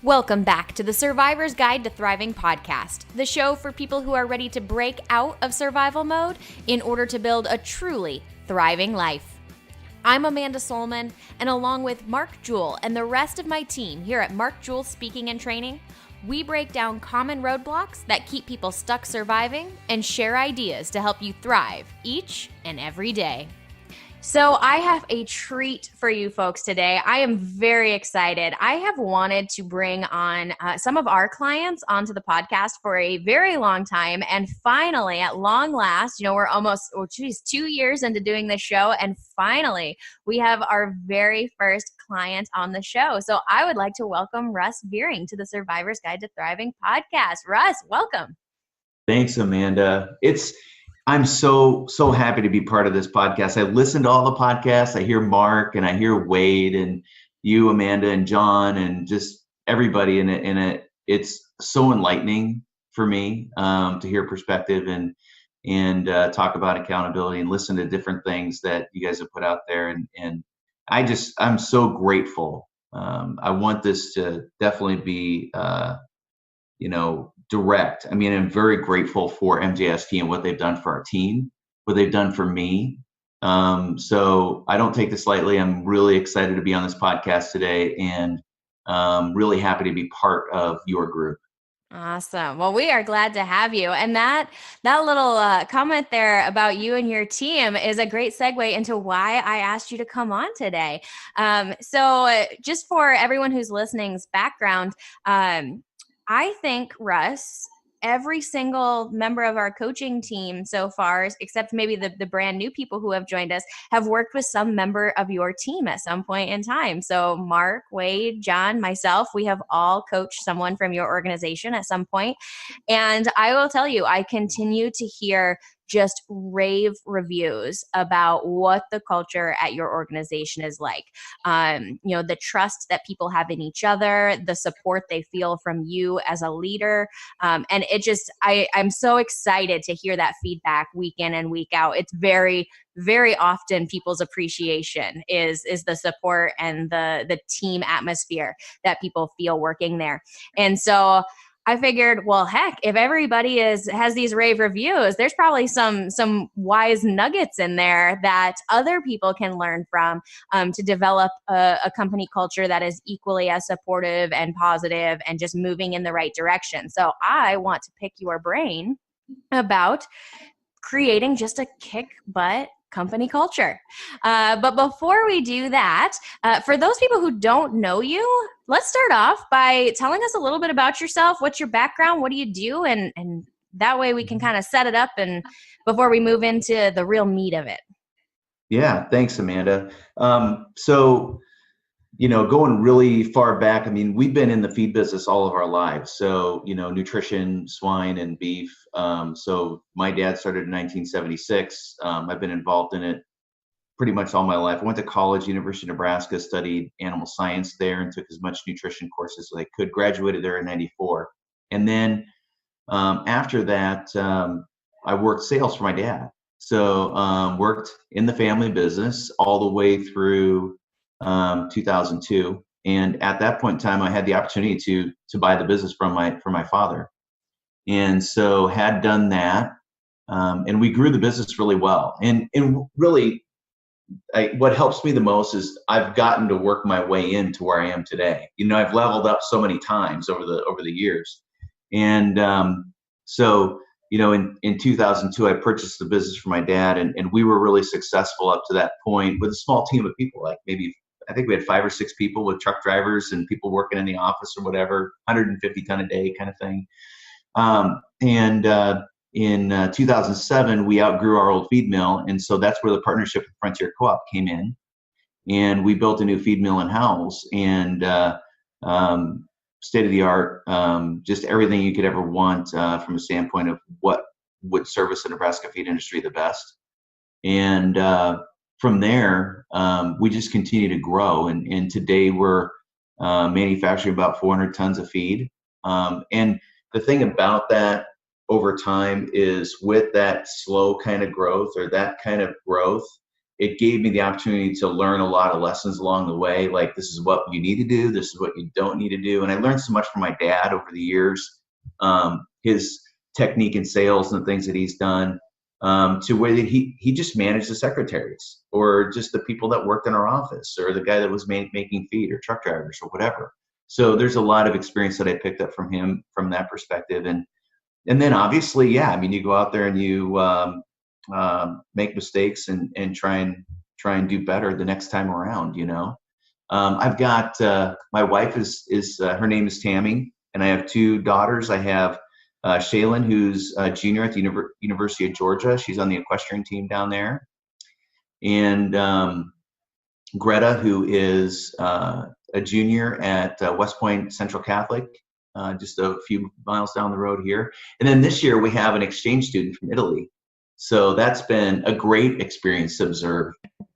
Welcome back to the Survivor's Guide to Thriving podcast, the show for people who are ready to break out of survival mode in order to build a truly thriving life. I'm Amanda Solman, and along with Mark Jewell and the rest of my team here at Mark Jewell Speaking and Training, we break down common roadblocks that keep people stuck surviving and share ideas to help you thrive each and every day. So I have a treat for you folks today. I am very excited. I have wanted to bring on some of our clients onto the podcast for a very long time. And finally, at long last, we're almost, 2 years into doing this show. And finally, we have our very first client on the show. So I would like to welcome Russ Vering to the Survivor's Guide to Thriving podcast. Russ, welcome. Thanks, Amanda. I'm so happy to be part of this podcast. I listen to all the podcasts. I hear Mark and I hear Wade and you, Amanda, and John, and just everybody in it. It's so enlightening for me to hear perspective and talk about accountability and listen to different things that you guys have put out there. And I'm so grateful. I want this to definitely be direct. I mean, I'm very grateful for MJST and what they've done for our team, what they've done for me. So I don't take this lightly. I'm really excited to be on this podcast today and really happy to be part of your group. Awesome. Well, we are glad to have you. And that little comment there about you and your team is a great segue into why I asked you to come on today. So just for everyone who's listening's background, I think, Russ, every single member of our coaching team so far, except maybe the brand new people who have joined us, have worked with some member of your team at some point in time. So Mark, Wade, John, myself, we have all coached someone from your organization at some point. And I will tell you, I continue to hear just rave reviews about what the culture at your organization is like. The trust that people have in each other, the support they feel from you as a leader. And it just, I'm so excited to hear that feedback week in and week out. It's very, very often people's appreciation is the support and the team atmosphere that people feel working there. And so I figured, well, heck, if everybody has these rave reviews, there's probably some wise nuggets in there that other people can learn from to develop a company culture that is equally as supportive and positive and just moving in the right direction. So I want to pick your brain about creating just a kick butt company culture. But before we do that, for those people who don't know you, let's start off by telling us a little bit about yourself. What's your background? What do you do? And that way we can kind of set it up and before we move into the real meat of it. Yeah, thanks, Amanda. Going really far back, I mean, we've been in the feed business all of our lives. So, nutrition, swine and beef. So my dad started in 1976. I've been involved in it pretty much all my life. I went to college, University of Nebraska, studied animal science there and took as much nutrition courses as I could, graduated there in 94. And then after that, I worked sales for my dad. So worked in the family business all the way through 2002, and at that point in time, I had the opportunity to buy the business from my father, and so had done that, and we grew the business really well. And really, what helps me the most is I've gotten to work my way into where I am today. I've leveled up so many times over the years, and in 2002, I purchased the business for my dad, and we were really successful up to that point with a small team of people, like maybe. I think we had 5 or 6 people with truck drivers and people working in the office or whatever, 150 ton a day kind of thing. In 2007, we outgrew our old feed mill. And so that's where the partnership with Frontier Co-op came in. And we built a new feed mill in Howells and state of the art, just everything you could ever want from a standpoint of what would service the Nebraska feed industry the best. And from there, we just continue to grow. And today we're manufacturing about 400 tons of feed. And the thing about that over time is with that slow kind of growth or that kind of growth, it gave me the opportunity to learn a lot of lessons along the way. Like, this is what you need to do. This is what you don't need to do. And I learned so much from my dad over the years, his technique in sales and the things that he's done, to where he just managed the secretaries or just the people that worked in our office or the guy that was making feed or truck drivers or whatever. So there's a lot of experience that I picked up from him from that perspective. And then obviously, yeah, I mean, you go out there and you make mistakes and try and do better the next time around. I've got my wife is her name is Tammy, and I have two daughters. I have Shaylin, who's a junior at the University of Georgia. She's on the equestrian team down there, and Greta, who is a junior at West Point Central Catholic, just a few miles down the road here. And then this year we have an exchange student from Italy. So that's been a great experience to observe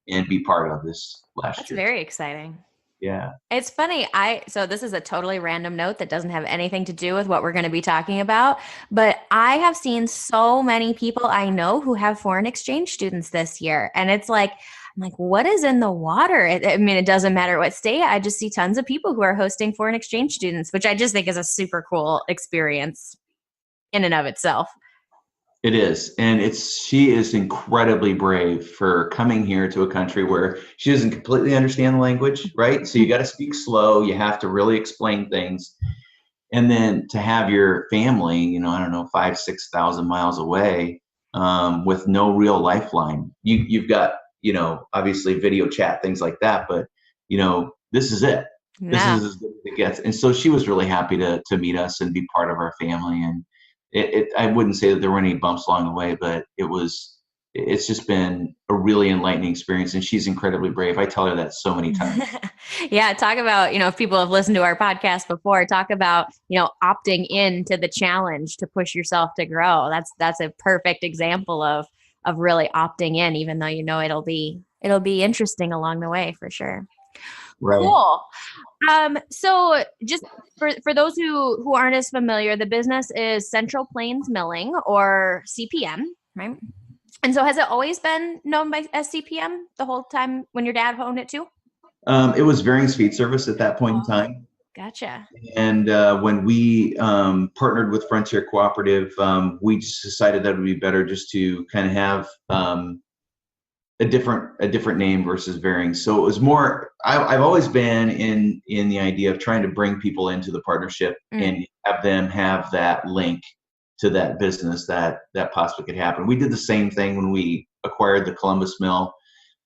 and be part of this last That's year. very exciting. Yeah. It's funny. So this is a totally random note that doesn't have anything to do with what we're going to be talking about, but I have seen so many people I know who have foreign exchange students this year. And it's like, I'm like, what is in the water? I mean, it doesn't matter what state. I just see tons of people who are hosting foreign exchange students, which I just think is a super cool experience in and of itself. It is. And she is incredibly brave for coming here to a country where she doesn't completely understand the language, right? So you got to speak slow. You have to really explain things. And then to have your family, I don't know, 5,000, 6,000 miles away, with no real lifeline. You've got, obviously video chat, things like that, but this is it. This is as good as it gets. And so she was really happy to meet us and be part of our family. And I wouldn't say that there were any bumps along the way, but it's just been a really enlightening experience. And she's incredibly brave. I tell her that so many times. Yeah. Talk about, if people have listened to our podcast before, talk about, opting into the challenge to push yourself to grow. That's a perfect example of really opting in, even though, it'll be interesting along the way for sure. Right. Cool. So just for those who aren't as familiar, the business is Central Plains Milling, or CPM, right? And so has it always been known as CPM the whole time when your dad owned it too? It was Vering's Feed Service at that point in time. Gotcha. And when we partnered with Frontier Cooperative, we just decided that it would be better just to kind of have a different name versus Vering. So it was more, I've always been in the idea of trying to bring people into the partnership and have them have that link to that business that possibly could happen. We did the same thing when we acquired the Columbus mill.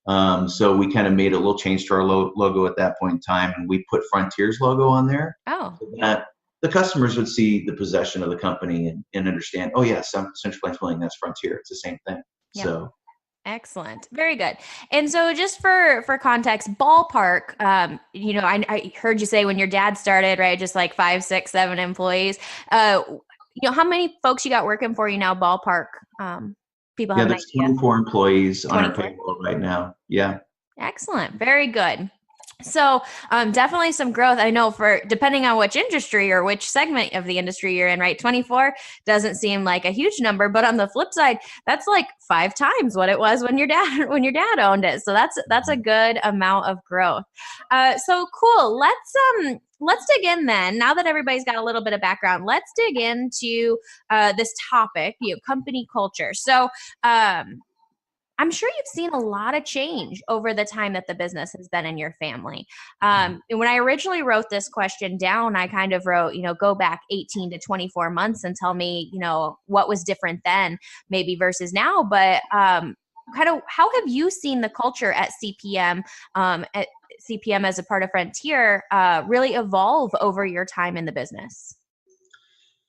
So we kind of made a little change to our logo at that point in time, and we put Frontier's logo on there. Oh. So that the customers would see the possession of the company and understand, oh yeah, Central Plains Milling, that's Frontier. It's the same thing. Yep. So. Excellent. Very good. And so just for context, ballpark, I heard you say when your dad started, right, just like 5, 6, 7 employees, how many folks you got working for you now, ballpark? People have an idea. 24 employees on our payroll right now. Yeah. Excellent. Very good. So definitely some growth. I know for depending on which industry or which segment of the industry you're in, right? 24 doesn't seem like a huge number, but on the flip side, that's like 5 times what it was when your dad owned it. So that's a good amount of growth. So cool. Let's dig in then. Now that everybody's got a little bit of background, let's dig into this topic, company culture. So I'm sure you've seen a lot of change over the time that the business has been in your family. And when I originally wrote this question down, I kind of wrote, go back 18 to 24 months and tell me, what was different then maybe versus now. But kind of how have you seen the culture at CPM as a part of Frontier really evolve over your time in the business?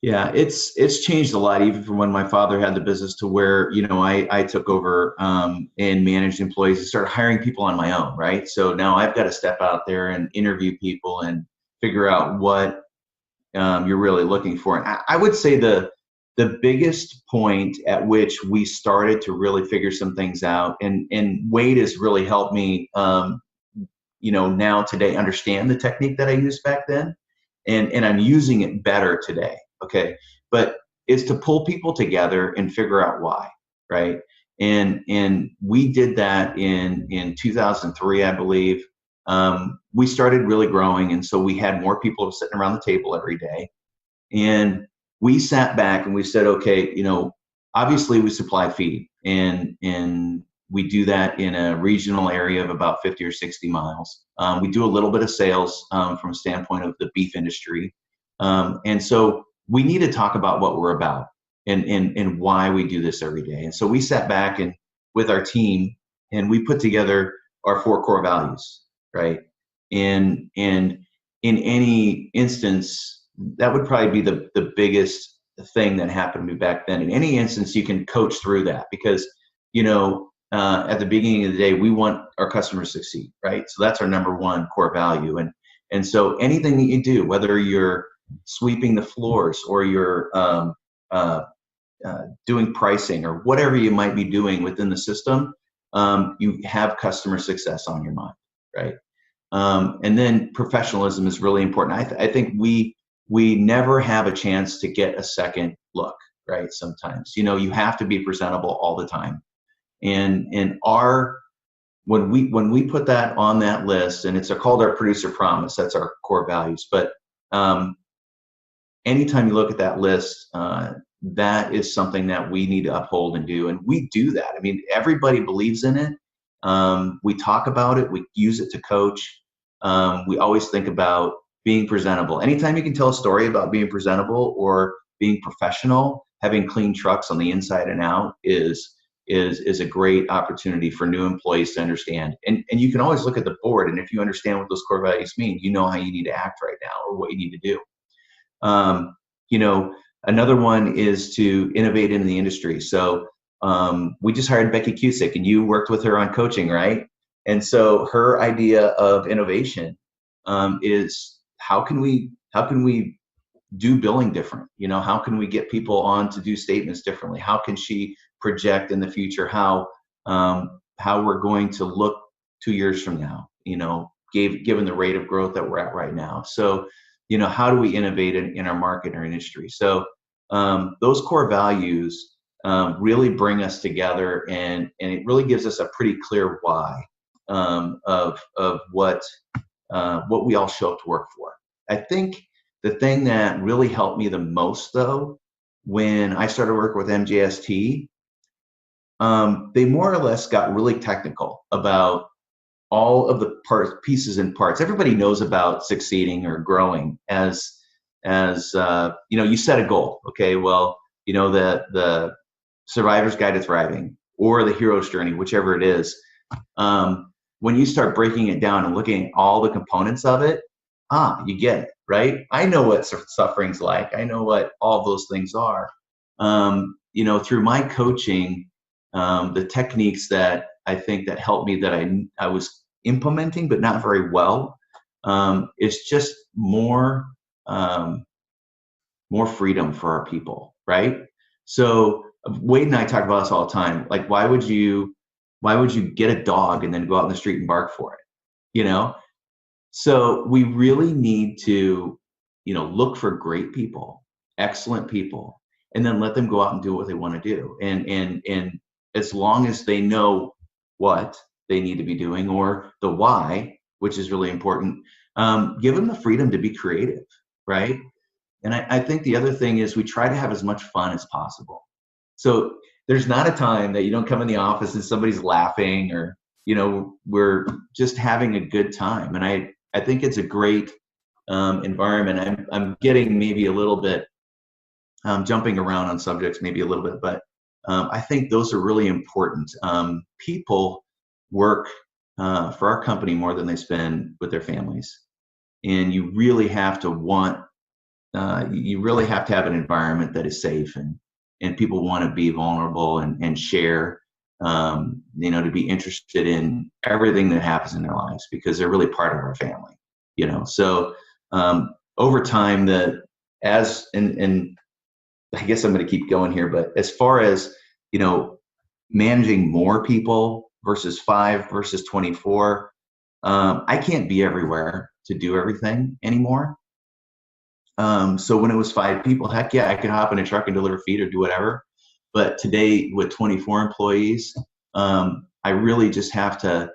Yeah, it's changed a lot, even from when my father had the business to where, I took over and managed employees and started hiring people on my own, right? So now I've got to step out there and interview people and figure out what you're really looking for. And I would say the biggest point at which we started to really figure some things out, and Wade has really helped me, now today understand the technique that I used back then, and I'm using it better today. Okay. But is to pull people together and figure out why, right? And we did that in 2003, I believe. We started really growing, and so we had more people sitting around the table every day. And we sat back and we said, okay, obviously we supply feed, and we do that in a regional area of about 50 or 60 miles. We do a little bit of sales from a standpoint of the beef industry. And so we need to talk about what we're about and why we do this every day. And so we sat back and with our team, and we put together our 4 core values, right? And in any instance, that would probably be the biggest thing that happened to me back then. In any instance, you can coach through that because, at the beginning of the day, we want our customers to succeed, right? So that's our number 1 core value. And so anything that you do, whether you're sweeping the floors or you're doing pricing or whatever you might be doing within the system, you have customer success on your mind, right? And then professionalism is really important. I think we never have a chance to get a second look, right? Sometimes, you have to be presentable all the time. And when we put that on that list, and it's called our producer promise, that's our core values. But anytime you look at that list, that is something that we need to uphold and do. And we do that. I mean, everybody believes in it. We talk about it. We use it to coach. We always think about being presentable. Anytime you can tell a story about being presentable or being professional, having clean trucks on the inside and out is a great opportunity for new employees to understand. And you can always look at the board, and if you understand what those core values mean, you know how you need to act right now or what you need to do. Another one is to innovate in the industry. So we just hired Becky Cusick, and you worked with her on coaching, right? And so her idea of innovation is how can we do billing different? How can we get people on to do statements differently? How can she project in the future how we're going to look 2 years from now? Given the rate of growth that we're at right now. So, how do we innovate in our market or industry? So those core values really bring us together, and it really gives us a pretty clear why of what we all show up to work for. I think the thing that really helped me the most, though, when I started working with MJST, they more or less got really technical about all of the pieces and parts. Everybody knows about succeeding or growing as you set a goal. Okay, well, the Survivor's Guide to Thriving or the Hero's Journey, whichever it is. When you start breaking it down and looking at all the components of it, you get it, right? I know what suffering's like. I know what all those things are. Through my coaching, the techniques that I think that helped me that I was implementing, but not very well, is just more freedom for our people, right? So Wade and I talk about this all the time. Like, why would you get a dog and then go out in the street and bark for it? So we really need to, look for great people, excellent people, and then let them go out and do what they want to do. And as long as they know what they need to be doing or the why, which is really important, give them the freedom to be creative, right? And I think the other thing is we try to have as much fun as possible. So there's not a time that you don't come in the office and somebody's laughing or, we're just having a good time. And I think it's a great environment. I'm getting maybe a little bit jumping around on subjects, maybe a little bit, but I think those are really important. People work for our company more than they spend with their families. And you really have to have an environment that is safe and people want to be vulnerable and share, to be interested in everything that happens in their lives because they're really part of our family, So over time, and I guess I'm going to keep going here, but as far as, managing more people versus 5 versus 24, I can't be everywhere to do everything anymore. So when it was 5 people, heck yeah, I could hop in a truck and deliver feed or do whatever. But today with 24 employees, I really just have to,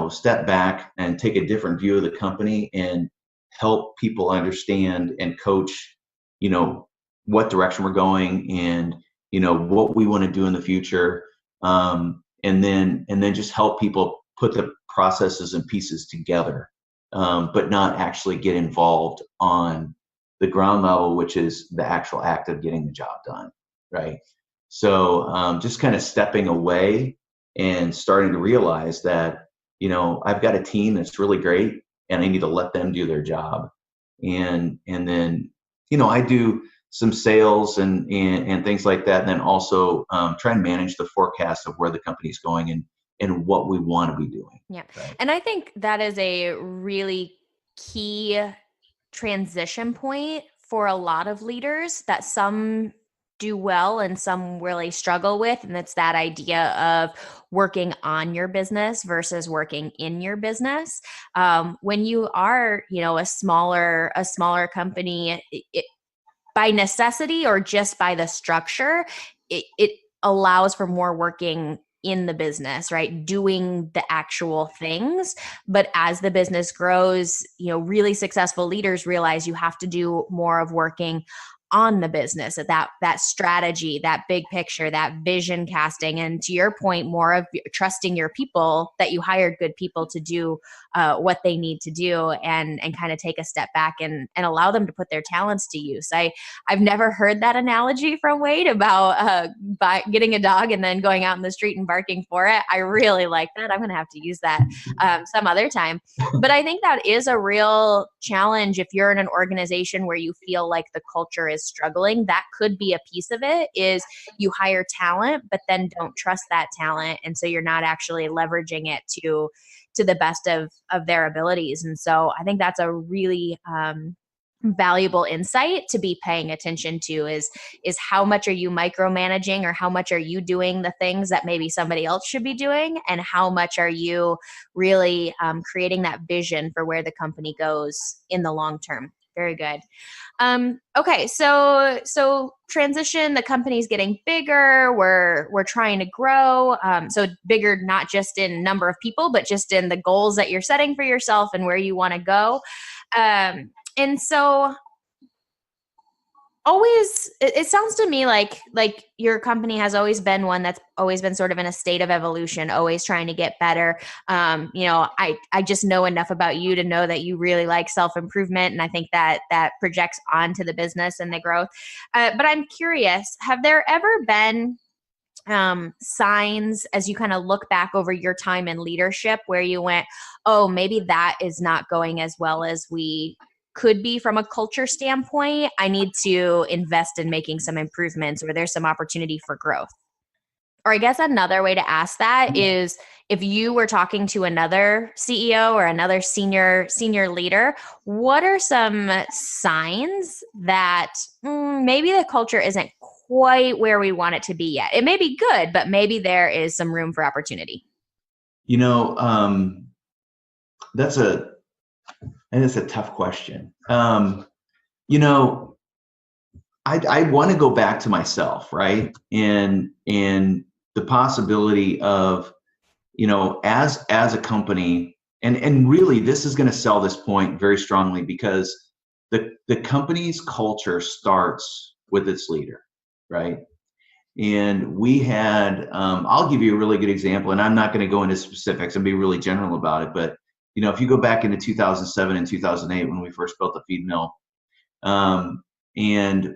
step back and take a different view of the company and help people understand and coach, what direction we're going and, what we want to do in the future. And then just help people put the processes and pieces together, but not actually get involved on the ground level, which is the actual act of getting the job done. Right. So just kind of stepping away and starting to realize that, I've got a team that's really great and I need to let them do their job. And then, I do some sales and things like that. And then also try and manage the forecast of where the company's going and what we want to be doing. Yeah. Right. And I think that is a really key transition point for a lot of leaders that some do well and some really struggle with. And it's that idea of working on your business versus working in your business. When you are, a smaller company, by necessity or just by the structure, it allows for more working in the business, right? Doing the actual things. But as the business grows, really successful leaders realize you have to do more of working on the business, that strategy, that big picture, that vision casting. And to your point, more of trusting your people, that you hired good people to do what they need to do, and kind of take a step back and allow them to put their talents to use. I've never heard that analogy from Wade about getting a dog and then going out in the street and barking for it. I really like that. I'm going to have to use that some other time. But I think that is a real challenge if you're in an organization where you feel like the culture is struggling. That could be a piece of it, is you hire talent, but then don't trust that talent. And so you're not actually leveraging it to the best of their abilities. And so I think that's a really valuable insight to be paying attention to, is how much are you micromanaging, or how much are you doing the things that maybe somebody else should be doing, and how much are you really creating that vision for where the company goes in the long term. Very good. Okay, so transition. The company's getting bigger. We're trying to grow. So bigger, not just in number of people, but just in the goals that you're setting for yourself and where you want to go. And so always, it sounds to me like your company has always been one that's always been sort of in a state of evolution, always trying to get better. I just know enough about you to know that you really like self-improvement, and I think that projects onto the business and the growth. But I'm curious, have there ever been signs as you kind of look back over your time in leadership where you went, oh, maybe that is not going as well as we could be from a culture standpoint? I need to invest in making some improvements, or there's some opportunity for growth. Or I guess another way to ask that is, if you were talking to another CEO or another senior leader, what are some signs that maybe the culture isn't quite where we want it to be yet? It may be good, but maybe there is some room for opportunity. That's a tough question. I want to go back to myself, right? And the possibility of, as a company, and really this is going to sell this point very strongly, because the company's culture starts with its leader, right? And we had, I'll give you a really good example, and I'm not going to go into specifics and be really general about it, but if you go back into 2007 and 2008 when we first built the feed mill, and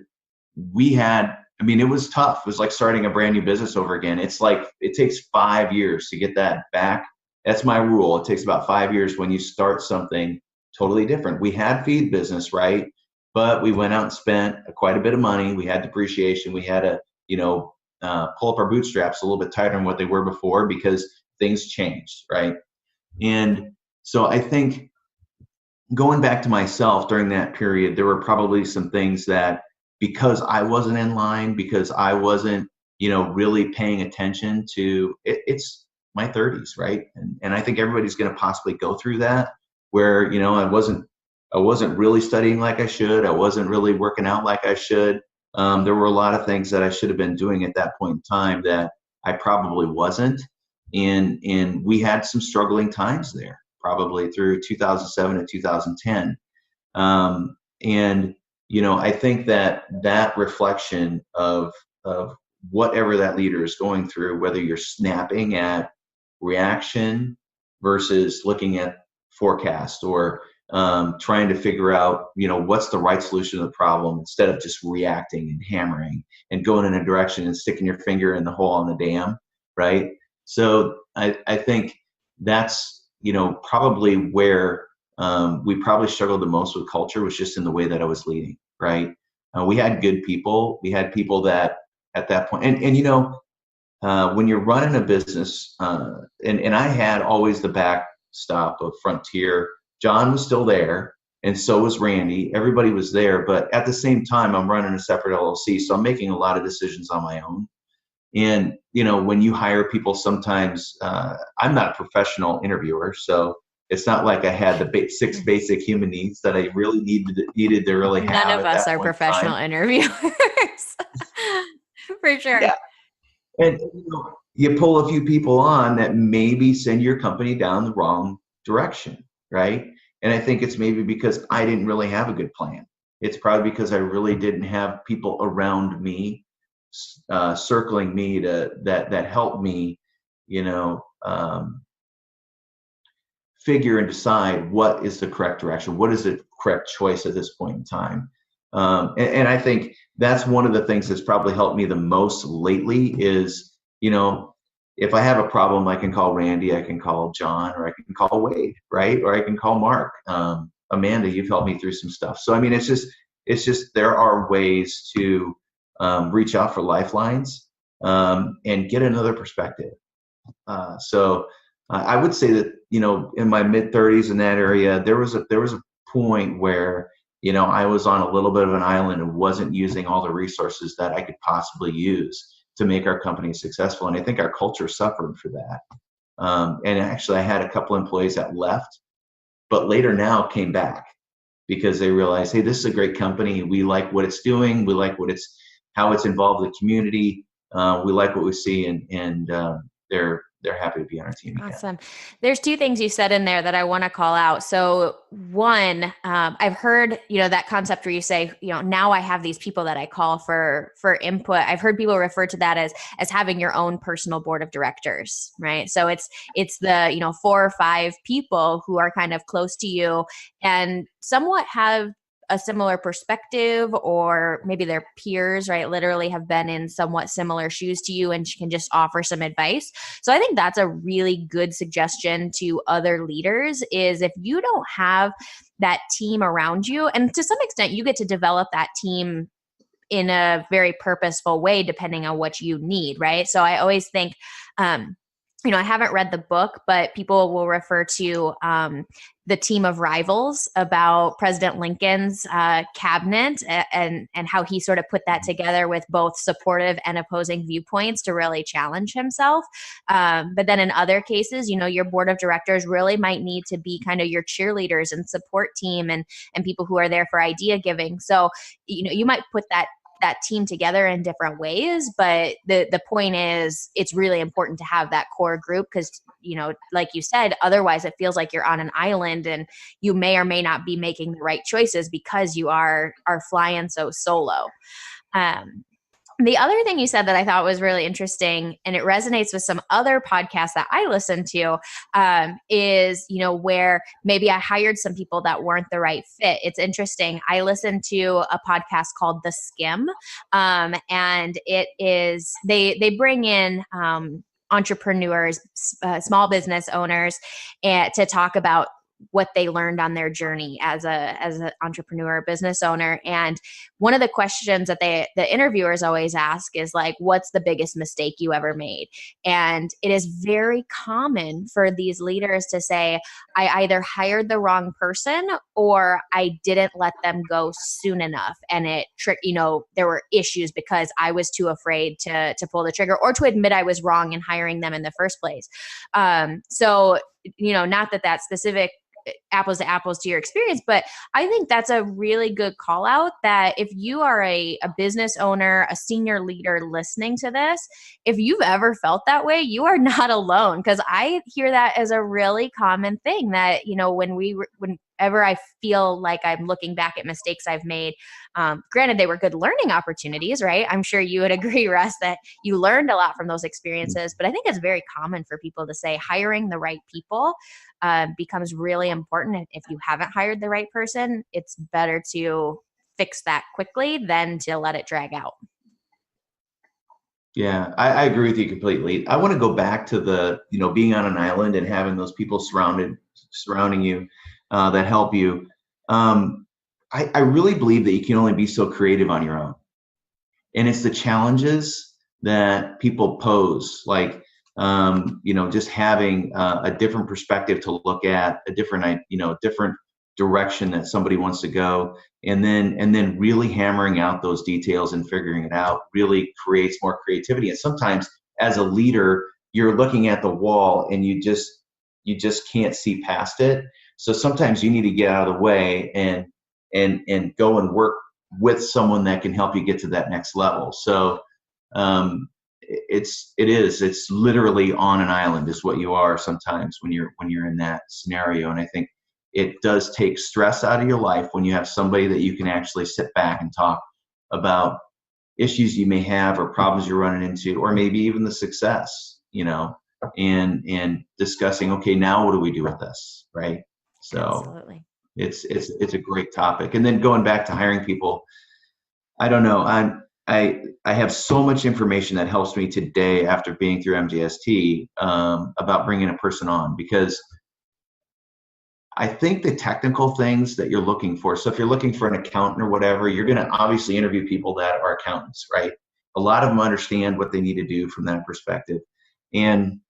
we had, it was tough. It was like starting a brand new business over again. It's like, it takes 5 years to get that back. That's my rule. It takes about 5 years when you start something totally different. We had feed business, right? But we went out and spent quite a bit of money. We had depreciation. We had to, pull up our bootstraps a little bit tighter than what they were before, because things changed, right? And so I think going back to myself during that period, there were probably some things that, because I wasn't in line, because I wasn't, really paying attention to it, it's my 30s, right? And I think everybody's going to possibly go through that, where, I wasn't really studying like I should. I wasn't really working out like I should. There were a lot of things that I should have been doing at that point in time that I probably wasn't. And we had some struggling times there, probably through 2007 to 2010. And I think that reflection of whatever that leader is going through, whether you're snapping at reaction versus looking at forecast, or trying to figure out, what's the right solution to the problem instead of just reacting and hammering and going in a direction and sticking your finger in the hole on the dam, right? So I think that's, probably where we probably struggled the most with culture, was just in the way that I was leading, right? We had good people. We had people that at that point, when you're running a business, and I had always the backstop of Frontier. John was still there, and so was Randy. Everybody was there, but at the same time, I'm running a separate LLC, so I'm making a lot of decisions on my own. And when you hire people, sometimes I'm not a professional interviewer, so it's not like I had the six basic human needs that I really needed to really None have of at us that are point in professional time. interviewers. For sure. Yeah, and you pull a few people on that maybe send your company down the wrong direction, right? And I think it's maybe because I didn't really have a good plan. It's probably because I really didn't have people around me, circling me that helped me, you know, um, figure and decide what is the correct direction, what is the correct choice at this point in time. And I think that's one of the things that's probably helped me the most lately is, if I have a problem, I can call Randy, I can call John, or I can call Wade, right? Or I can call Mark. Amanda, you've helped me through some stuff. So, I mean, it's just there are ways to reach out for lifelines, and get another perspective. So I would say that, in my mid 30s in that area, there was a point where, I was on a little bit of an island and wasn't using all the resources that I could possibly use to make our company successful. And I think our culture suffered for that. And actually, I had a couple employees that left, but later now came back because they realized, hey, this is a great company. We like what it's doing. We like how it's involved the community. We like what we see, and they're happy to be on our team again. Awesome. There's two things you said in there that I want to call out. So one, I've heard, that concept where you say, now I have these people that I call for input. I've heard people refer to that as having your own personal board of directors, right? So it's the, 4 or 5 people who are kind of close to you and somewhat have a similar perspective, or maybe their peers, right, literally have been in somewhat similar shoes to you and can just offer some advice. So I think that's a really good suggestion to other leaders, is if you don't have that team around you, and to some extent you get to develop that team in a very purposeful way depending on what you need, right? So I always think, I haven't read the book, but people will refer to the team of rivals, about President Lincoln's cabinet, and how he sort of put that together with both supportive and opposing viewpoints to really challenge himself. But then in other cases, your board of directors really might need to be kind of your cheerleaders and support team, and people who are there for idea giving. So, you might put that team together in different ways, but the point is, it's really important to have that core group, because like you said, otherwise it feels like you're on an island and you may or may not be making the right choices because you are flying so solo. The other thing you said that I thought was really interesting, and it resonates with some other podcasts that I listen to, is, where maybe I hired some people that weren't the right fit. It's interesting. I listened to a podcast called The Skim, and it is, they bring in entrepreneurs, small business owners, and to talk about what they learned on their journey as an entrepreneur, business owner. And one of the questions that the interviewers always ask is like, what's the biggest mistake you ever made? And it is very common for these leaders to say, I either hired the wrong person, or I didn't let them go soon enough. And there were issues because I was too afraid to pull the trigger, or to admit I was wrong in hiring them in the first place. So, not that specific apples to apples to your experience. But I think that's a really good call out, that if you are a business owner, a senior leader listening to this, if you've ever felt that way, you are not alone. Because I hear that as a really common thing, that, whenever I feel like I'm looking back at mistakes I've made, granted, they were good learning opportunities, right? I'm sure you would agree, Russ, that you learned a lot from those experiences. But I think it's very common for people to say hiring the right people becomes really important. If you haven't hired the right person, it's better to fix that quickly than to let it drag out. Yeah, I agree with you completely. I want to go back to the, being on an island and having those people surrounding you that help you. I really believe that you can only be so creative on your own. And it's the challenges that people pose, like, just having a different perspective to look at, a different direction that somebody wants to go, and then really hammering out those details and figuring it out really creates more creativity. And sometimes as a leader, you're looking at the wall and you just can't see past it. So sometimes you need to get out of the way and go and work with someone that can help you get to that next level. So it's literally on an island is what you are sometimes when you're in that scenario. And I think it does take stress out of your life when you have somebody that you can actually sit back and talk about issues you may have or problems you're running into, or maybe even the success, and discussing, okay, now what do we do with this, right? So Absolutely. it's a great topic. And then going back to hiring people, I don't know. I have so much information that helps me today after being through MJST about bringing a person on, because I think the technical things that you're looking for. So if you're looking for an accountant or whatever, you're going to obviously interview people that are accountants, right? A lot of them understand what they need to do from that perspective. And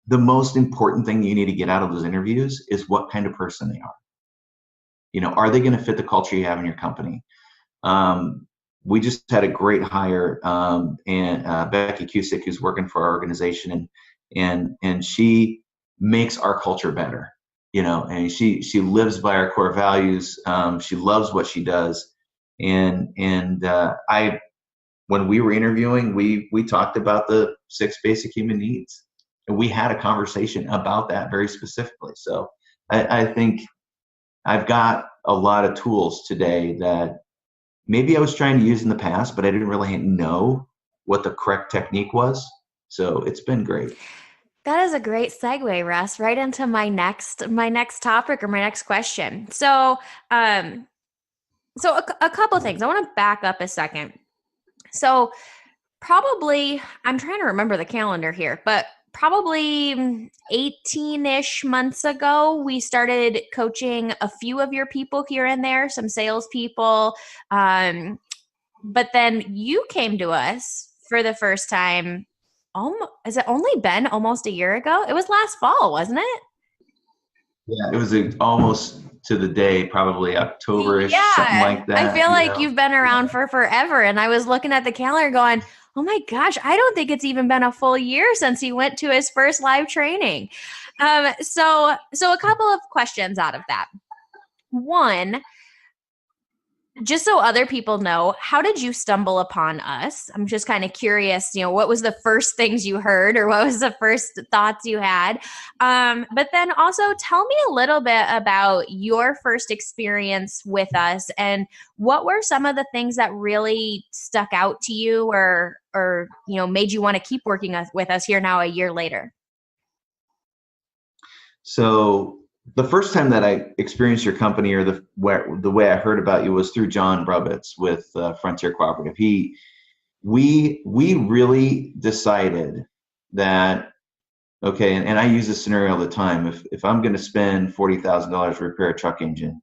the most important thing you need to get out of those interviews is what kind of person they are. Are they going to fit the culture you have in your company? We just had a great hire, and Becky Cusick, who's working for our organization, and she makes our culture better, and she lives by our core values. She loves what she does, and when we were interviewing, we talked about the 6 basic human needs, and we had a conversation about that very specifically. So I think I've got a lot of tools today that maybe I was trying to use in the past, but I didn't really know what the correct technique was. So it's been great. That is a great segue, Russ, right into my next topic or my next question. So, a couple of things. I want to back up a second. So, probably, I'm trying to remember the calendar here, but probably 18-ish months ago, we started coaching a few of your people here and there, some salespeople. But then you came to us for the first time. Has it only been almost a year ago? It was last fall, wasn't it? Yeah, it was almost to the day, probably October-ish, something Yeah. like I that. feel like you've been around for forever. And I was looking at the calendar going, oh my gosh, I don't think it's even been a full year since he went to his first live training. So a couple of questions out of that. One, just so other people know, how did you stumble upon us? I'm just kind of curious, what was the first things you heard, or what was the first thoughts you had? But then also tell me a little bit about your first experience with us, and what were some of the things that really stuck out to you, or made you want to keep working with us here now a year later? So the first time that I experienced your company, or the way I heard about you, was through John Brubitz with Frontier Cooperative. We really decided that, okay, and I use this scenario all the time. If I'm going to spend $40,000 to repair a truck engine,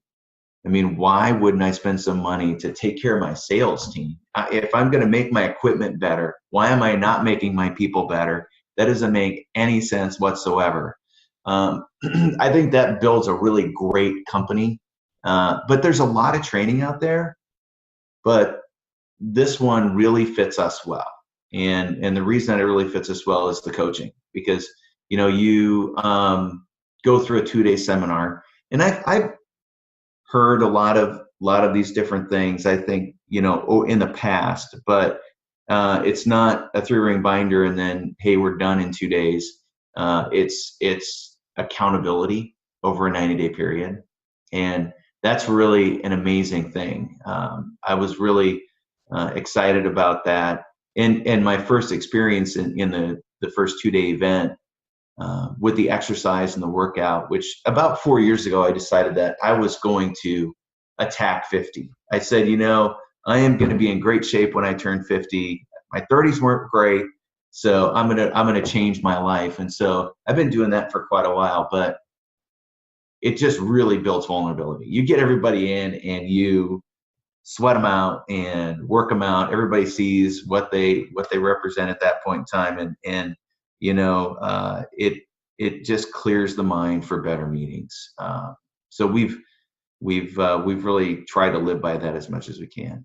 I mean, why wouldn't I spend some money to take care of my sales team? If I'm going to make my equipment better, why am I not making my people better? That doesn't make any sense whatsoever. I think that builds a really great company. But there's a lot of training out there, but this one really fits us well. And the reason that it really fits us well is the coaching, because you go through a 2-day seminar, And I've heard a lot of these different things, I think, in the past, but it's not a 3-ring binder and then, hey, we're done in 2 days. It's accountability over a 90-day period. And that's really an amazing thing. I was really excited about that. And my first experience in the first 2-day event with the exercise and the workout, which about 4 years ago, I decided that I was going to attack 50. I said, I am going to be in great shape when I turn 50. My 30s weren't great, so I'm gonna change my life. And so I've been doing that for quite a while, but it just really builds vulnerability. You get everybody in and you sweat them out and work them out. Everybody sees what they represent at that point in time, and it just clears the mind for better meetings. So we've really tried to live by that as much as we can.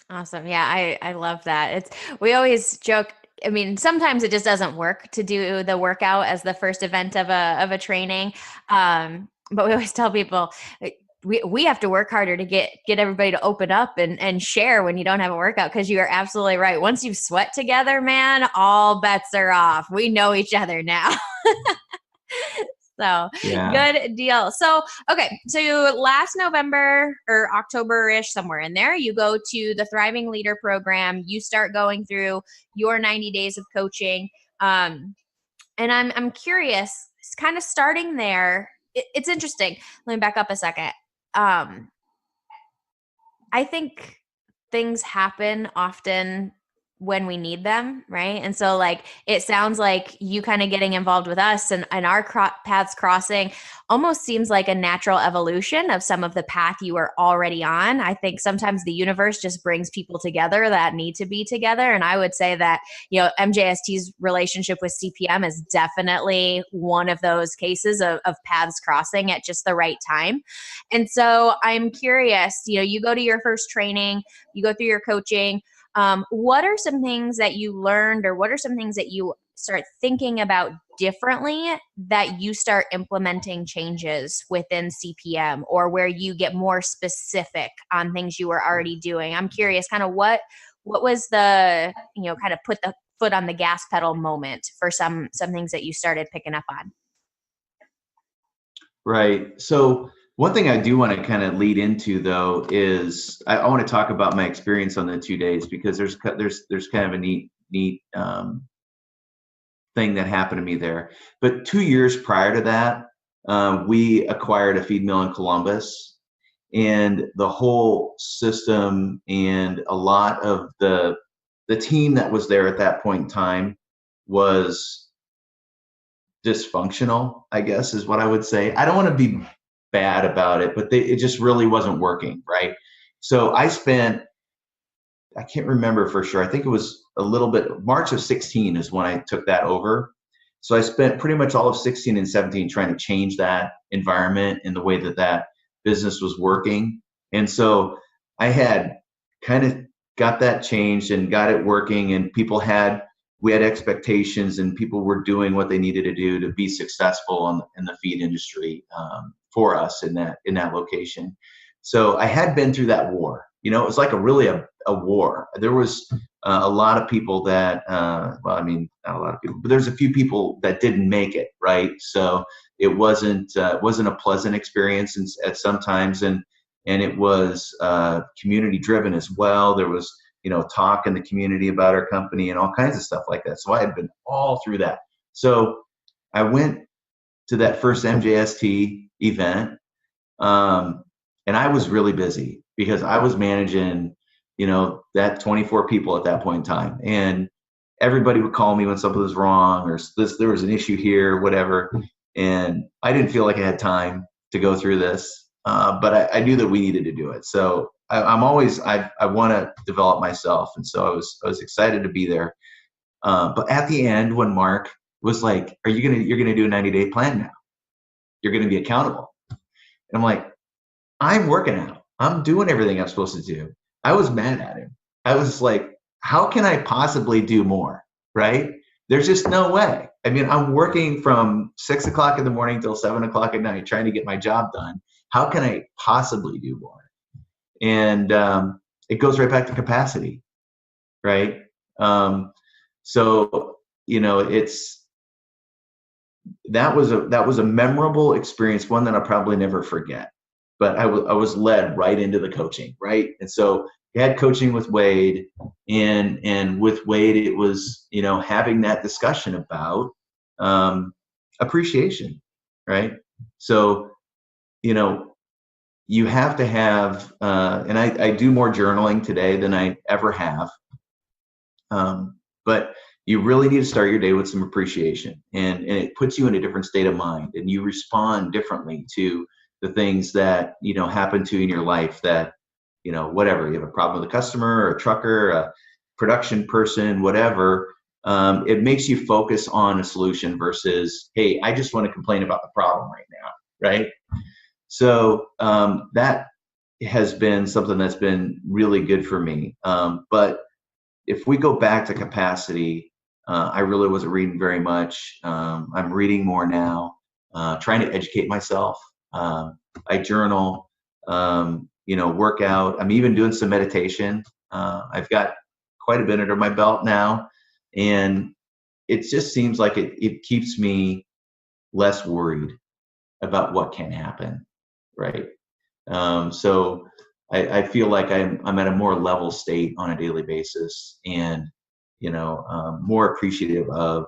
Awesome. Yeah, I love that. We always joke. I mean, sometimes it just doesn't work to do the workout as the first event of a training. But we always tell people we have to work harder to get everybody to open up and share when you don't have a workout, because you are absolutely right. Once you've sweat together, man, all bets are off. We know each other now. So Yeah. good deal. So, okay. So last November or October-ish, somewhere in there, you go to the Thriving Leader program. You start going through your 90 days of coaching. And I'm curious, kind of starting there. It's interesting. Let me back up a second. Um, I think things happen often when we need them, right? And so, like, it sounds like you kind of getting involved with us and our paths crossing almost seems like a natural evolution of some of the path you were already on. I think sometimes the universe just brings people together that need to be together. And I would say that, MJST's relationship with CPM is definitely one of those cases of paths crossing at just the right time. And so I'm curious, you go to your first training, you go through your coaching. What are some things that you learned, or what are some things that you start thinking about differently that you start implementing changes within CPM, or where you get more specific on things you were already doing? I'm curious, kind of what was the, kind of put the foot on the gas pedal moment for some things that you started picking up on? Right. So one thing I do want to kind of lead into, though, is I want to talk about my experience on the 2 days, because there's kind of a neat thing that happened to me there. But 2 years prior to that, we acquired a feed mill in Columbus, and the whole system and a lot of the team that was there at that point in time was dysfunctional, I guess is what I would say. I don't want to be bad about it, but it just really wasn't working, right? So I can't remember for sure. I think it was a little bit, March of 16 is when I took that over. So I spent pretty much all of 16 and 17 trying to change that environment and the way that business was working. And so I had kind of got that changed and got it working, and we had expectations, and people were doing what they needed to do to be successful in the feed industry, for us in that location. So I had been through that war. It was like a war. There was a lot of people that, well, I mean, not a lot of people, but there's a few people that didn't make it, right? So it wasn't a pleasant experience at some times, and it was community driven as well. There was talk in the community about our company and all kinds of stuff like that. So I had been all through that. So I went to that first MJST event, and I was really busy because I was managing, that 24 people at that point in time. And everybody would call me when something was wrong, or there was an issue here, whatever. And I didn't feel like I had time to go through this, but I knew that we needed to do it. So I want to develop myself. And so I was excited to be there. But at the end, when Mark was like, you're going to do a 90-day plan now. You're going to be accountable. And I'm like, I'm working out. I'm doing everything I'm supposed to do. I was mad at him. I was like, how can I possibly do more? Right? There's just no way. I mean, I'm working from 6 o'clock in the morning till 7 o'clock at night trying to get my job done. How can I possibly do more? And it goes right back to capacity, right? Um, so it's that was a memorable experience, one that I'll probably never forget. But I was led right into the coaching, right? And so I had coaching with Wade, and with Wade, it was having that discussion about appreciation, right? So you know you have to have, and I do more journaling today than I ever have. But you really need to start your day with some appreciation, and it puts you in a different state of mind, and you respond differently to the things that happen to you in your life. That whatever, you have a problem with a customer or a trucker, a production person, whatever. It makes you focus on a solution versus, hey, I just want to complain about the problem right now, right? So that has been something that's been really good for me. But if we go back to capacity, I really wasn't reading very much. I'm reading more now, trying to educate myself. I journal, work out. I'm even doing some meditation. I've got quite a bit under my belt now, and it just seems like it keeps me less worried about what can happen, right? So I feel like I'm at a more level state on a daily basis, and more appreciative of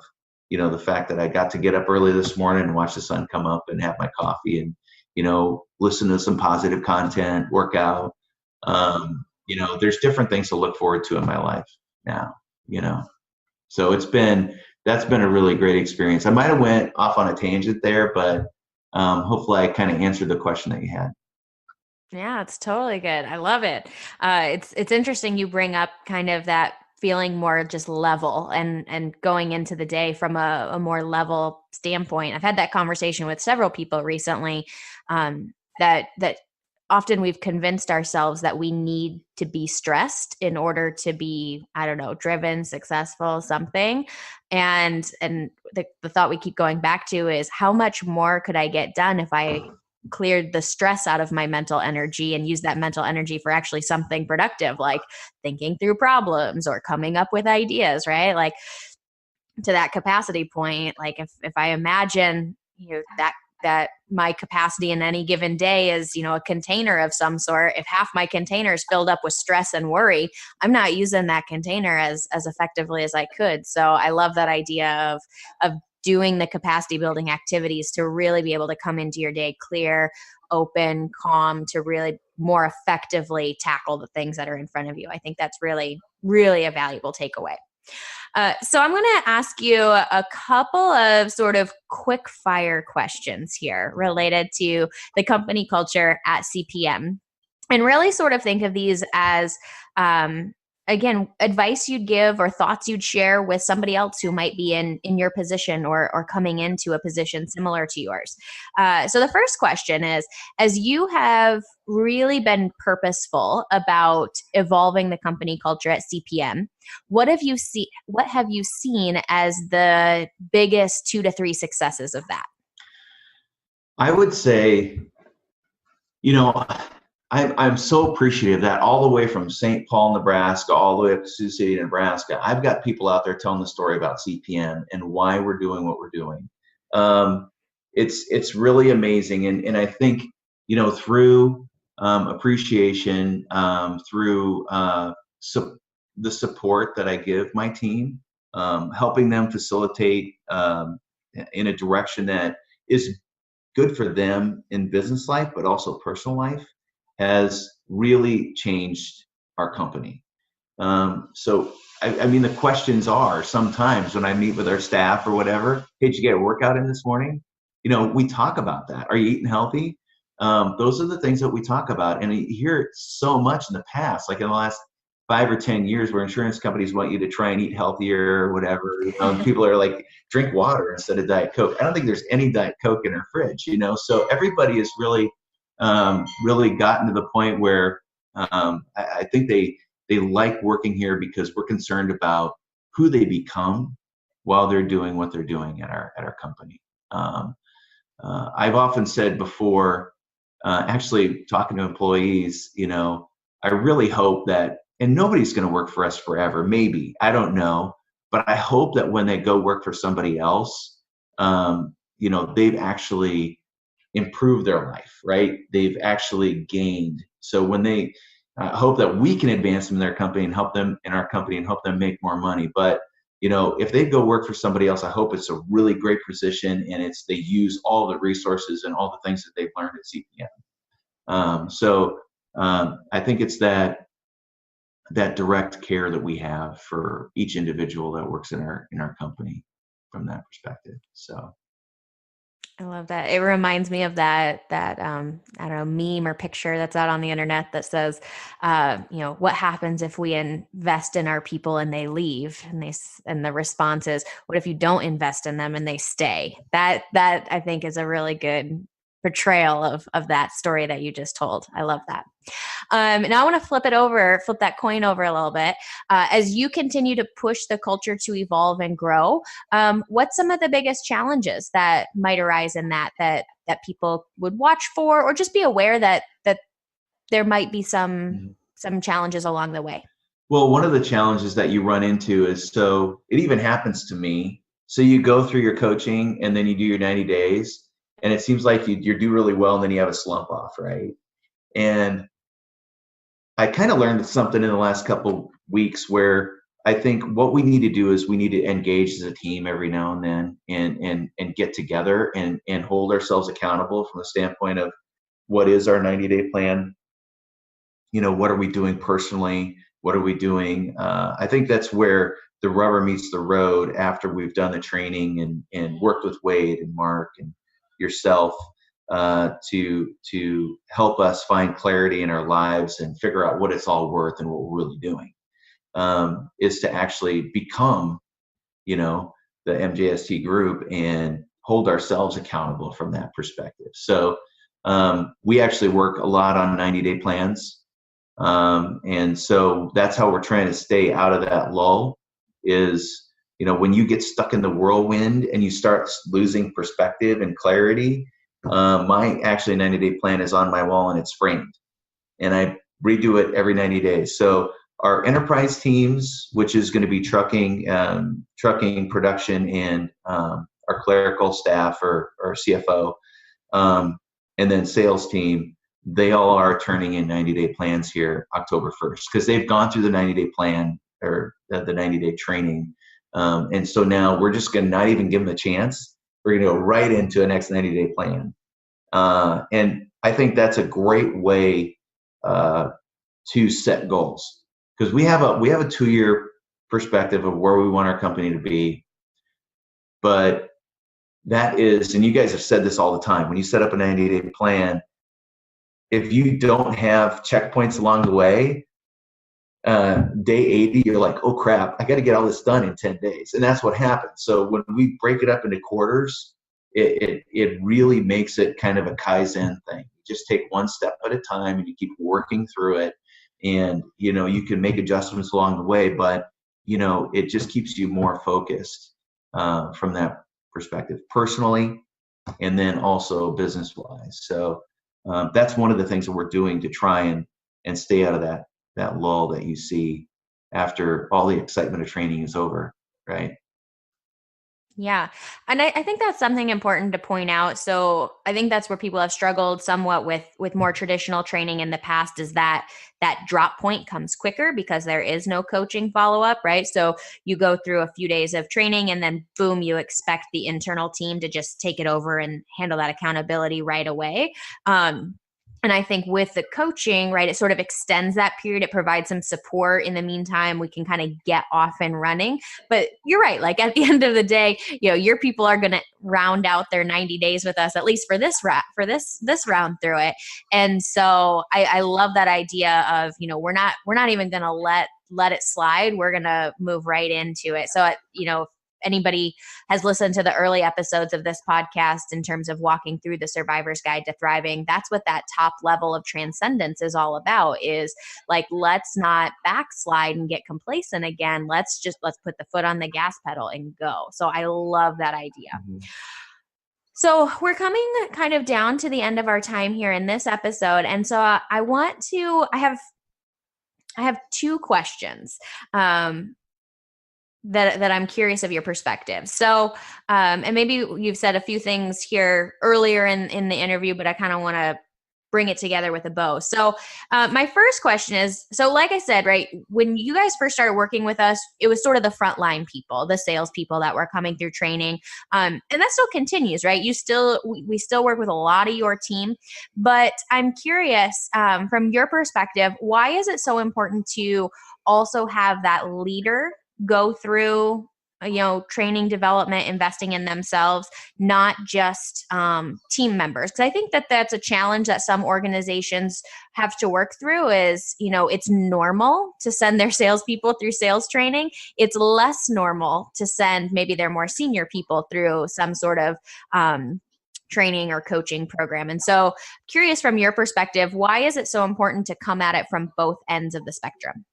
the fact that I got to get up early this morning and watch the sun come up and have my coffee, and listen to some positive content, work out. There's different things to look forward to in my life now. So that's been a really great experience. I might have went off on a tangent there, but hopefully I kind of answered the question that you had. Yeah, it's totally good. I love it. It's interesting you bring up kind of that feeling more just level and going into the day from a more level standpoint. I've had that conversation with several people recently, that often we've convinced ourselves that we need to be stressed in order to be, I don't know, driven, successful, something. And the thought we keep going back to is, how much more could I get done if I cleared the stress out of my mental energy and used that mental energy for actually something productive, like thinking through problems or coming up with ideas, right? Like, to that capacity point, like if I imagine, that my capacity in any given day is, a container of some sort. If half my container is filled up with stress and worry, I'm not using that container as effectively as I could. So I love that idea of doing the capacity building activities to really be able to come into your day clear, open, calm, to really more effectively tackle the things that are in front of you. I think that's really, really a valuable takeaway. So I'm going to ask you a couple of sort of quick fire questions here related to the company culture at CPM, and really sort of think of these as, again, advice you'd give or thoughts you'd share with somebody else who might be in your position, or coming into a position similar to yours. So the first question is, as you have really been purposeful about evolving the company culture at CPM, what have you seen as the biggest 2 to 3 successes of that? I would say, I'm so appreciative that all the way from St. Paul, Nebraska, all the way up to Sioux City, Nebraska, I've got people out there telling the story about CPM and why we're doing what we're doing. It's really amazing, and I think through appreciation, through the support that I give my team, helping them facilitate in a direction that is good for them in business life, but also personal life, has really changed our company. So, I mean, the questions are sometimes when I meet with our staff or whatever, hey, did you get a workout in this morning? We talk about that. Are you eating healthy? Those are the things that we talk about. And you hear it so much in the past, like in the last 5 or 10 years, where insurance companies want you to try and eat healthier or whatever. People are like, drink water instead of Diet Coke. I don't think there's any Diet Coke in our fridge, So everybody has really, really gotten to the point where I think they like working here because we're concerned about who they become while they're doing what they're doing at our company. I've often said before, actually talking to employees, I really hope that, and nobody's going to work for us forever, maybe, I don't know, but I hope that when they go work for somebody else, they've actually improved their life, right? They've actually gained. So when they hope that we can advance them in their company and help them in our company and help them make more money. But if they go work for somebody else, I hope it's a really great position and they use all the resources and all the things that they've learned at CPM. I think it's that direct care that we have for each individual that works in our company from that perspective. So I love that. It reminds me of that I don't know, meme or picture that's out on the internet that says, what happens if we invest in our people and they leave? And the response is, what if you don't invest in them and they stay? That I think is a really good portrayal of that story that you just told. I love that. Now I want to flip that coin over a little bit. As you continue to push the culture to evolve and grow, what's some of the biggest challenges that might arise in that people would watch for, or just be aware that there might be some challenges along the way? Well, one of the challenges that you run into is, so it even happens to me. So you go through your coaching and then you do your 90 days and it seems like you do really well and then you have a slump off, right? And I kind of learned something in the last couple weeks where I think what we need to do is we need to engage as a team every now and then and get together and hold ourselves accountable from the standpoint of what is our 90-day plan? What are we doing personally? What are we doing? I think that's where the rubber meets the road after we've done the training and worked with Wade and Mark and yourself to help us find clarity in our lives and figure out what it's all worth and what we're really doing, is to actually become, the MJST group and hold ourselves accountable from that perspective. So we actually work a lot on 90-day plans. And so that's how we're trying to stay out of that lull is, when you get stuck in the whirlwind and you start losing perspective and clarity, my actually 90-day plan is on my wall and it's framed and I redo it every 90 days. So our enterprise teams, which is going to be trucking, production, and our clerical staff or CFO, and then sales team, they all are turning in 90-day plans here October 1st because they've gone through the 90-day plan or the 90-day training. And so now we're just going to not even give them a chance. We're going to go right into a next 90-day plan. And I think that's a great way to set goals because we have a 2-year perspective of where we want our company to be. But that is, and you guys have said this all the time, when you set up a 90-day plan, if you don't have checkpoints along the way, day 80, you're like, oh crap, I got to get all this done in 10 days. And that's what happens. So when we break it up into quarters, it really makes it kind of a Kaizen thing. You just take one step at a time and you keep working through it. And, you can make adjustments along the way, but, it just keeps you more focused from that perspective, personally, and then also business-wise. So that's one of the things that we're doing to try and stay out of that lull that you see after all the excitement of training is over, right? Yeah. And I think that's something important to point out. So I think that's where people have struggled somewhat with more traditional training in the past is that drop point comes quicker because there is no coaching follow-up, right? So you go through a few days of training and then boom, you expect the internal team to just take it over and handle that accountability right away. And I think with the coaching, right, it sort of extends that period. It provides some support. In the meantime, we can kind of get off and running. But you're right. Like at the end of the day, your people are going to round out their 90 days with us, at least for this this round through it. And so I love that idea of, we're not even going to let it slide. We're going to move right into it. So, anybody has listened to the early episodes of this podcast in terms of walking through the survivor's guide to thriving, that's what that top level of transcendence is all about, is like, let's not backslide and get complacent again. Let's put the foot on the gas pedal and go. So I love that idea. Mm-hmm. So we're coming kind of down to the end of our time here in this episode. And so I have two questions that I'm curious of your perspective. So, and maybe you've said a few things here earlier in the interview, but I kind of want to bring it together with a bow. So my first question is, so like I said, right, when you guys first started working with us, it was sort of the frontline people, the sales people that were coming through training. And that still continues, right? We still work with a lot of your team, but I'm curious from your perspective, why is it so important to also have that leader go through training, development, investing in themselves, not just team members? Because I think that that's a challenge that some organizations have to work through is, it's normal to send their salespeople through sales training. It's less normal to send maybe their more senior people through some sort of training or coaching program. And so curious from your perspective, why is it so important to come at it from both ends of the spectrum?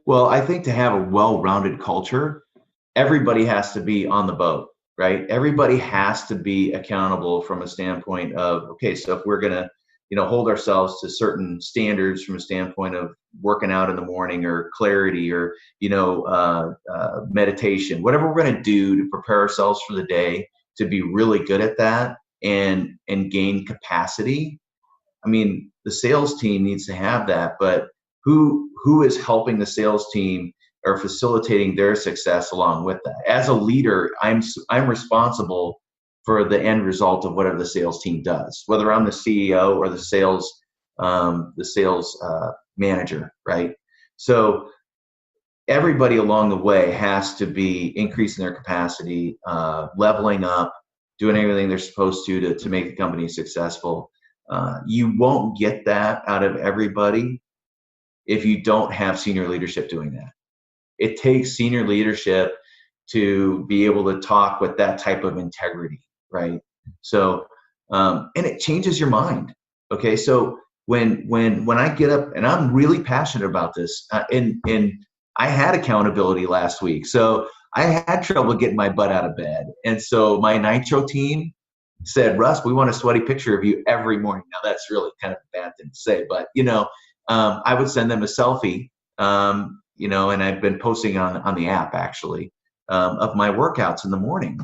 Well, I think to have a well-rounded culture, everybody has to be on the boat, right? Everybody has to be accountable from a standpoint of, okay, so if we're going to, hold ourselves to certain standards from a standpoint of working out in the morning or clarity or, meditation, whatever we're going to do to prepare ourselves for the day, to be really good at that and gain capacity. I mean, the sales team needs to have that, but who is helping the sales team or facilitating their success along with that? As a leader, I'm responsible for the end result of whatever the sales team does, whether I'm the CEO or the sales manager, right? So everybody along the way has to be increasing their capacity, leveling up, doing everything they're supposed to make the company successful. You won't get that out of everybody if you don't have senior leadership doing that. It takes senior leadership to be able to talk with that type of integrity, right? So, and it changes your mind. Okay, so when I get up, and I'm really passionate about this, and I had accountability last week, so I had trouble getting my butt out of bed, and so my Nitro team said, Russ, we want a sweaty picture of you every morning. Now that's really kind of a bad thing to say, but I would send them a selfie, and I've been posting on the app actually, of my workouts in the morning.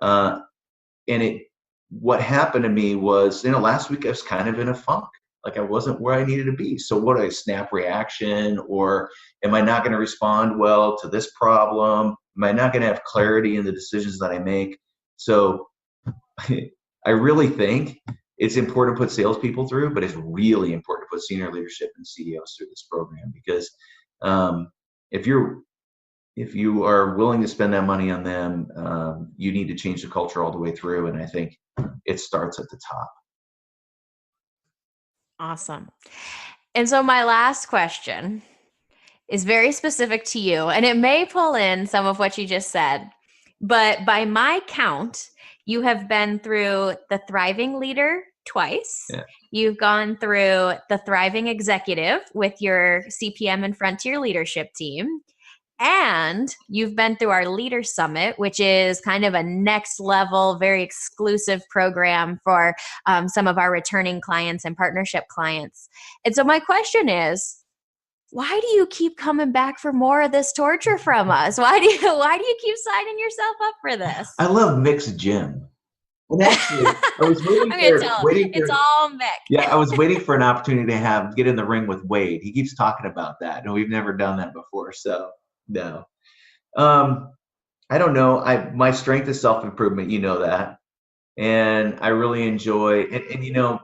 And what happened to me was, last week I was kind of in a funk. Like I wasn't where I needed to be. So what, a snap reaction, or am I not going to respond well to this problem? Am I not going to have clarity in the decisions that I make? So I really think it's important to put salespeople through, but it's really important to put senior leadership and CEOs through this program, because if you are willing to spend that money on them, you need to change the culture all the way through. And I think it starts at the top. Awesome. And so my last question is very specific to you, and it may pull in some of what you just said, but by my count, you have been through the Thriving Leader twice. Yeah. You've gone through the Thriving Executive with your CPM and Frontier Leadership team. And you've been through our Leader Summit, which is kind of a next level, very exclusive program for some of our returning clients and partnership clients. And so my question is, why do you keep coming back for more of this torture from us? Why do you keep signing yourself up for this? I love mixed gym. And actually, I was waiting it's all Mick. Yeah, I was waiting for an opportunity to get in the ring with Wade. He keeps talking about that, and we've never done that before. So no, I don't know. My strength is self-improvement. You know that, and I really enjoy. And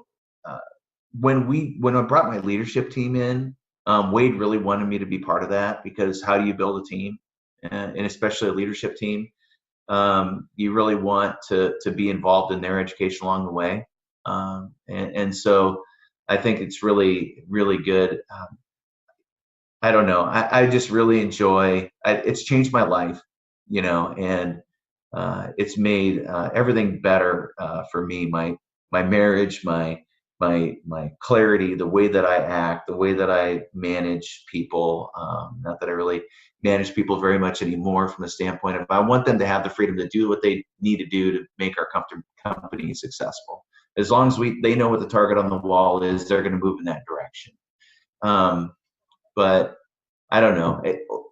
when I brought my leadership team in, Wade really wanted me to be part of that, because how do you build a team, and especially a leadership team? You really want to be involved in their education along the way. And so I think it's really, really good. I don't know. I just really enjoy, it's changed my life, and it's made everything better for me. My marriage, my clarity, the way that I act, the way that I manage people. Not that I really manage people very much anymore from the standpoint of I want them to have the freedom to do what they need to do to make our company successful. As long as they know what the target on the wall is, they're going to move in that direction. But I don't know.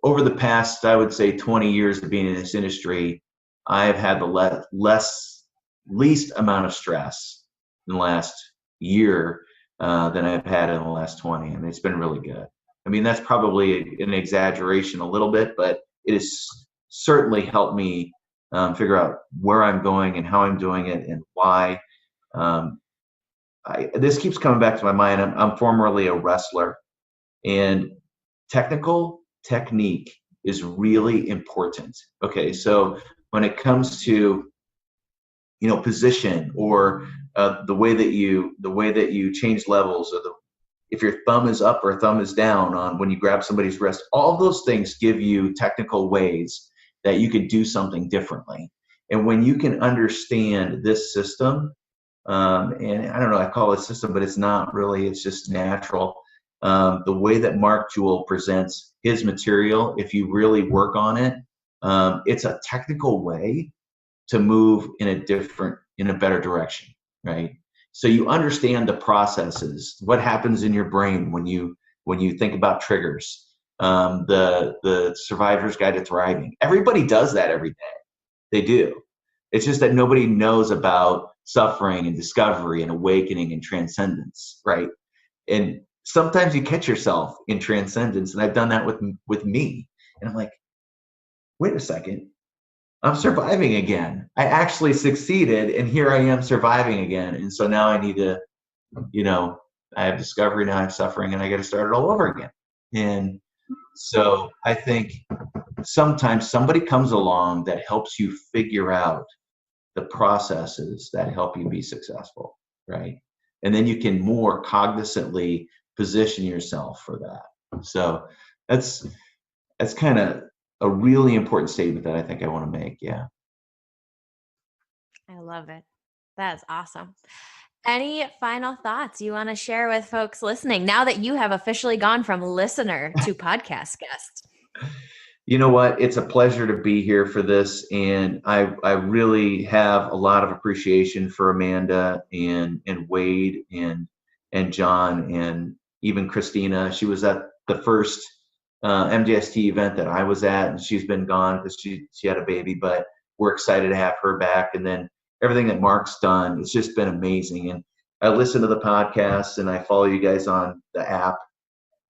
Over the past, I would say, 20 years of being in this industry, I've had the least amount of stress in the last year than I've had in the last 20. I mean, it's been really good. I mean, that's probably an exaggeration a little bit, but it has certainly helped me figure out where I'm going and how I'm doing it and why. This keeps coming back to my mind. I'm formerly a wrestler, and technical technique is really important. Okay, so when it comes to position or the way that you change levels, or if your thumb is up or thumb is down on when you grab somebody's wrist, all of those things give you technical ways that you could do something differently. And when you can understand this system, and I don't know, I call it system, but it's not really, it's just natural. The way that Mark Jewell presents his material, if you really work on it, it's a technical way to move in a better direction, right? So you understand the processes, what happens in your brain when you think about triggers, the Survivor's Guide to Thriving. Everybody does that every day. They do. It's just that nobody knows about suffering and discovery and awakening and transcendence, right? And sometimes you catch yourself in transcendence, and I've done that with me. And I'm like, wait a second, I'm surviving again. I actually succeeded, and here I am surviving again. And so now I need to, I have discovery, now I have suffering, and I got to start it all over again. And so I think sometimes somebody comes along that helps you figure out the processes that help you be successful, right? And then you can more cognizantly position yourself for that. So that's kind of a really important statement that I think I want to make. Yeah. I love it. That's awesome. Any final thoughts you want to share with folks listening now that you have officially gone from listener to podcast guest? You know what? It's a pleasure to be here for this. And I really have a lot of appreciation for Amanda and Wade and John and even Christina. She was at the first MDST event that I was at, and she's been gone because she had a baby, but we're excited to have her back. And then everything that Mark's done, it's just been amazing. And I listen to the podcast and I follow you guys on the app,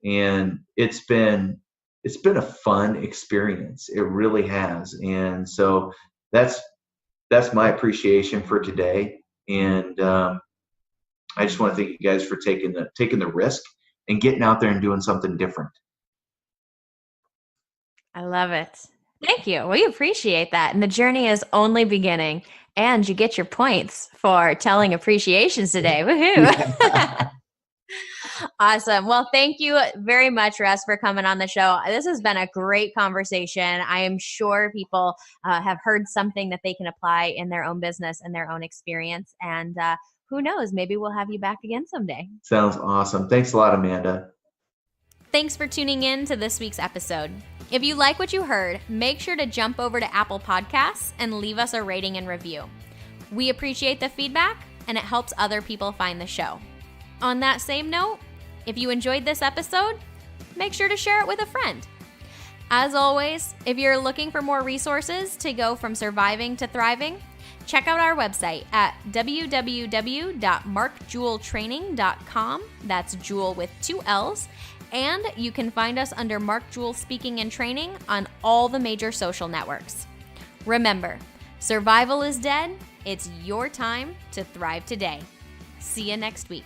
and it's been a fun experience. It really has. And so that's my appreciation for today. And I just want to thank you guys for taking the risk and getting out there and doing something different. I love it. Thank you. We appreciate that. And the journey is only beginning. And you get your points for telling appreciations today. Woohoo. Yeah. Awesome. Well, thank you very much, Russ, for coming on the show. This has been a great conversation. I am sure people have heard something that they can apply in their own business and their own experience. And who knows, maybe we'll have you back again someday. Sounds awesome. Thanks a lot, Amanda. Thanks for tuning in to this week's episode. If you like what you heard, make sure to jump over to Apple Podcasts and leave us a rating and review. We appreciate the feedback, and it helps other people find the show. On that same note, if you enjoyed this episode, make sure to share it with a friend. As always, if you're looking for more resources to go from surviving to thriving, check out our website at www.markjeweltraining.com. That's Jewel with 2 L's. And you can find us under Mark Jewell Speaking and Training on all the major social networks. Remember, survival is dead. It's your time to thrive today. See you next week.